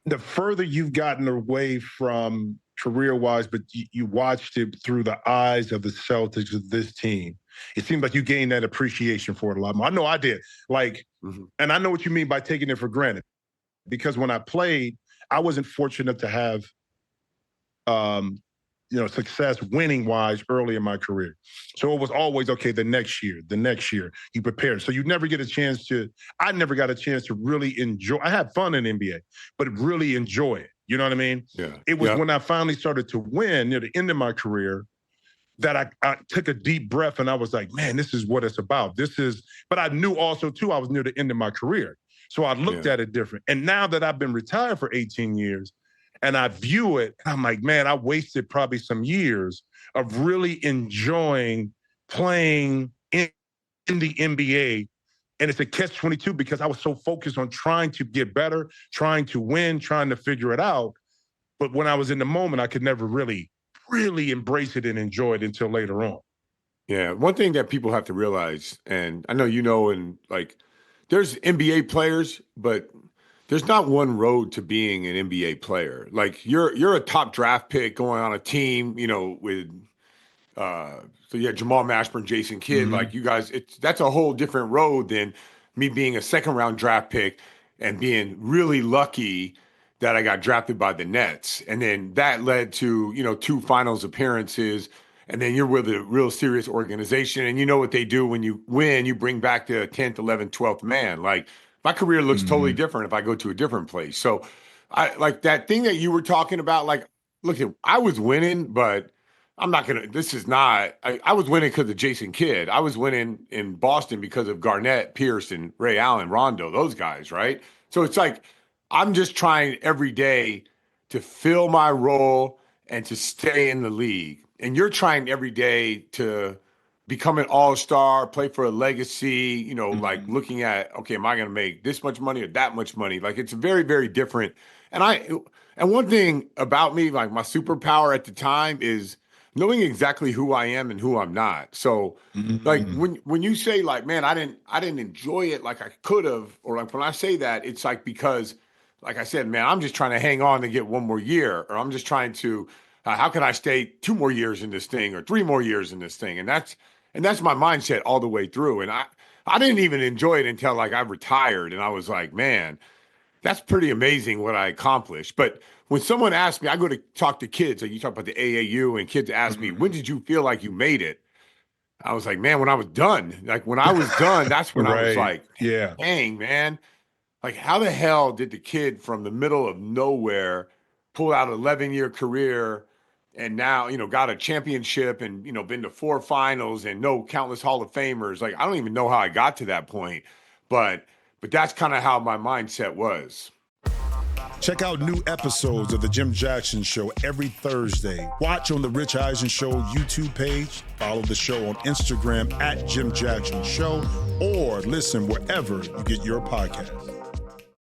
the further you've gotten away from career-wise, but you watched it through the eyes of the Celtics of this team, it seems like you gained that appreciation for it a lot more. I know I did. Like, and I know what you mean by taking it for granted. Because when I played, I wasn't fortunate to have success winning-wise early in my career. So it was always, okay, the next year, you prepared. So you never get a chance to, I never got a chance to really enjoy. I had fun in NBA, but really enjoy it. You know what I mean? Yeah. It was when I finally started to win near the end of my career that I took a deep breath and I was like, man, this is what it's about. But I knew also too, I was near the end of my career. So I looked at it different. And now that I've been retired for 18 years, and I view it, I'm like, man, I wasted probably some years of really enjoying playing in the NBA. And it's a catch-22 because I was so focused on trying to get better, trying to win, trying to figure it out. But when I was in the moment, I could never really embrace it and enjoy it until later on. Yeah. One thing that people have to realize, and I know and like, there's NBA players, but there's not one road to being an NBA player. Like you're a top draft pick going on a team, with Jamal Mashburn, Jason Kidd, like you guys, that's a whole different road than me being a second round draft pick and being really lucky that I got drafted by the Nets. And then that led to, 2 finals appearances. And then you're with a real serious organization. And you know what they do when you win, you bring back the 10th, 11th, 12th man. Like, my career looks totally different if I go to a different place. So I like that thing that you were talking about. Like, look, I was winning, but I'm not going to, I was winning because of Jason Kidd. I was winning in Boston because of Garnett, Pierce, and Ray Allen, Rondo, those guys, right? So it's like, I'm just trying every day to fill my role and to stay in the league. And you're trying every day to become an all-star, play for a legacy, like looking at, okay, am I going to make this much money or that much money? Like, it's very, very different. And one thing about me, like my superpower at the time is knowing exactly who I am and who I'm not. So like when you say like, man, I didn't enjoy it like I could have, or like when I say that, it's like, because like I said, man, I'm just trying to hang on to get one more year, or I'm just trying to, how can I stay 2 more years in this thing or 3 more years in this thing? And that's my mindset all the way through. And I didn't even enjoy it until like I retired. And I was like, man, that's pretty amazing what I accomplished. But when someone asked me, I go to talk to kids, like you talk about the AAU, and kids ask me, when did you feel like you made it? I was like, man, when I was done. Like when I was done, that's when I was like, dang, man. Like, how the hell did the kid from the middle of nowhere pull out an 11-year career and now, got a championship and, been to 4 finals and know countless Hall of Famers? Like, I don't even know how I got to that point, but that's kind of how my mindset was. Check out new episodes of The Jim Jackson Show every Thursday. Watch on the Rich Eisen Show YouTube page. Follow the show on Instagram @Jim Jackson Show, or listen wherever you get your podcasts.